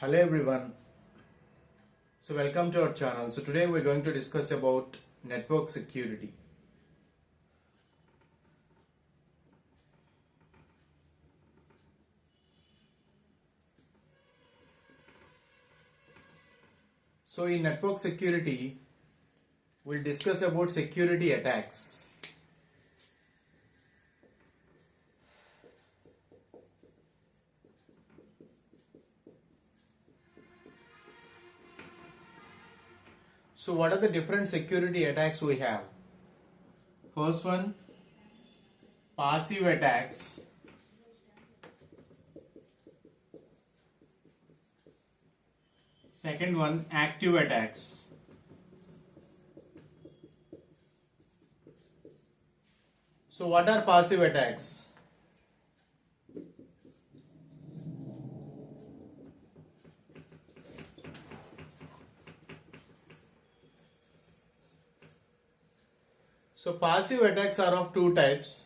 Hello everyone. So welcome to our channel. So today we're going to discuss about network security. So in network security, we'll discuss about security attacks. So what are the different security attacks we have? First one, passive attacks. Second one, active attacks. So what are passive attacks? So passive attacks are of two types.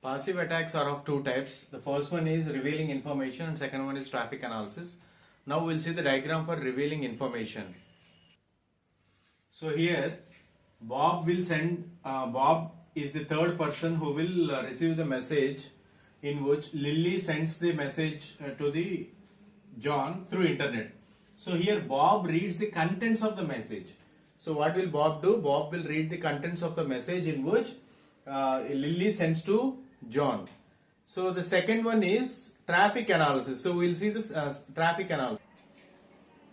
Passive attacks are of two types. The first one is revealing information and second one is traffic analysis. Now we'll see the diagram for revealing information. So here Bob will send, Bob is the third person who will receive the message in which Lily sends the message to the John through internet. So here Bob reads the contents of the message. So what will Bob do? Bob will read the contents of the message in which Lily sends to John. So the second one is traffic analysis. So we'll see this traffic analysis.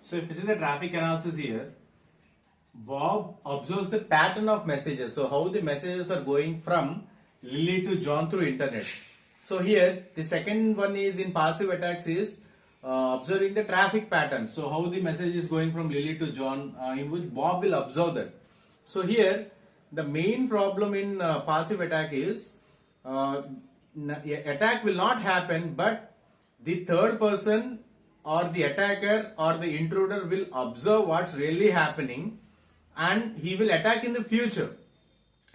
So if you see the traffic analysis here, Bob observes the pattern of messages. So how the messages are going from Lily to John through internet. So here the second one is in passive attacks is observing the traffic pattern. So how the message is going from Lily to John in which Bob will observe that. So here the main problem in passive attack is attack will not happen, but the third person or the attacker or the intruder will observe what's really happening and he will attack in the future.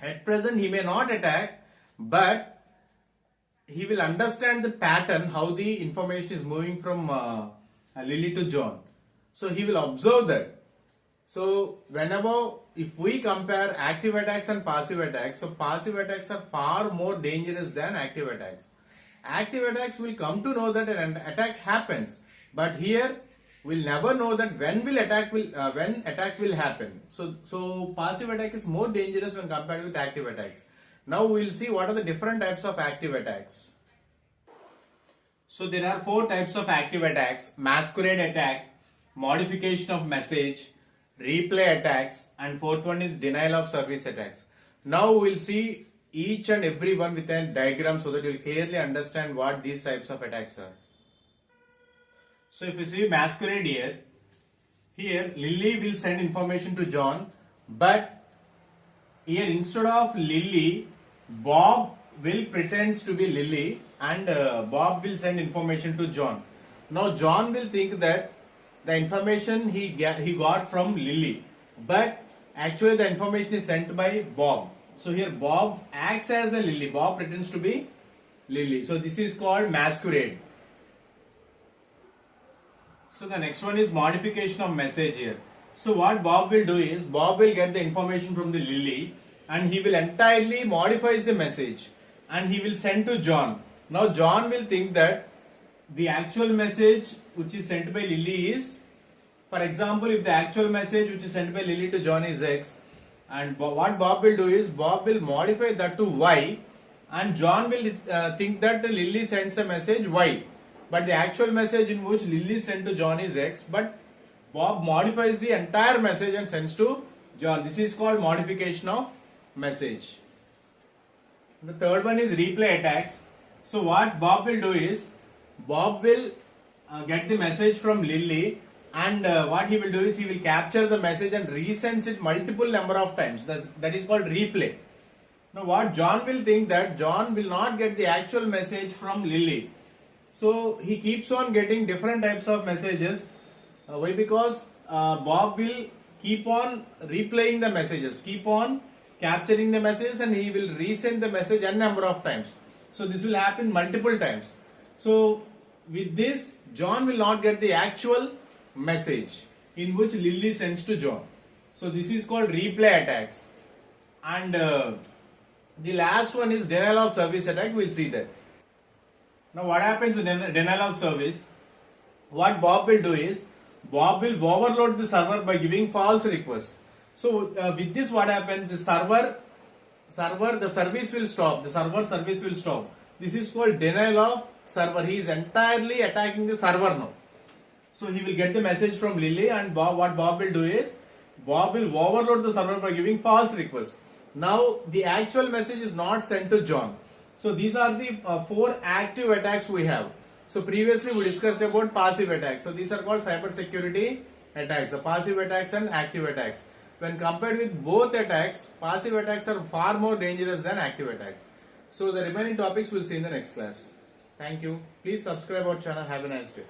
At present he may not attack, but he will understand the pattern, how the information is moving from Lily to John. So he will observe that. So whenever, if we compare active attacks and passive attacks, so passive attacks are far more dangerous than active attacks. Active attacks will come to know that an attack happens, but here we'll never know that when attack will happen. So passive attack is more dangerous when compared with active attacks. Now we'll see what are the different types of active attacks. So there are four types of active attacks: masquerade attack, modification of message, replay attacks, and fourth one is denial of service attacks. Now we'll see each and every one with a diagram so that you'll clearly understand what these types of attacks are. So if you see masquerade here Lily will send information to John, but here instead of Lily, Bob will pretend to be Lily and Bob will send information to John. Now John will think that the information he got from Lily, but actually the information is sent by Bob. So here Bob acts as a Lily. Bob pretends to be Lily. So this is called masquerade. So the next one is modification of message here. So what Bob will do is, Bob will get the information from the Lily and he will entirely modify the message and he will send to John. Now John will think that the actual message which is sent by Lily is, for example, if the actual message which is sent by Lily to John is X, and what Bob will do is, Bob will modify that to Y and John will think that Lily sends a message Y. But the actual message in which Lily sent to John is X, but Bob modifies the entire message and sends to John. This is called modification of message. The third one is replay attacks. So what Bob will do is, Bob will get the message from Lily and what he will do is, he will capture the message and resends it multiple number of times. That is called replay. Now what John will think that John will not get the actual message from Lily. So he keeps on getting different types of messages. Why? Because Bob will keep on replaying the messages, keep on capturing the message and he will resend the message n number of times. So this will happen multiple times. So with this, John will not get the actual message in which Lily sends to John. So this is called replay attacks. And the last one is denial of service attack. We'll see that. Now what happens in denial of service? What Bob will do is, Bob will overload the server by giving false request. So with this what happens, the service will stop, the server service will stop. This is called denial of server. He is entirely attacking the server now. So he will get the message from Lily, and what Bob will do is, Bob will overload the server by giving false request. Now the actual message is not sent to John. So these are the 4 active attacks we have. So previously we discussed about passive attacks. So these are called cyber security attacks, the passive attacks and active attacks. When compared with both attacks, passive attacks are far more dangerous than active attacks. So the remaining topics we'll see in the next class. Thank you. Please subscribe our channel. Have a nice day.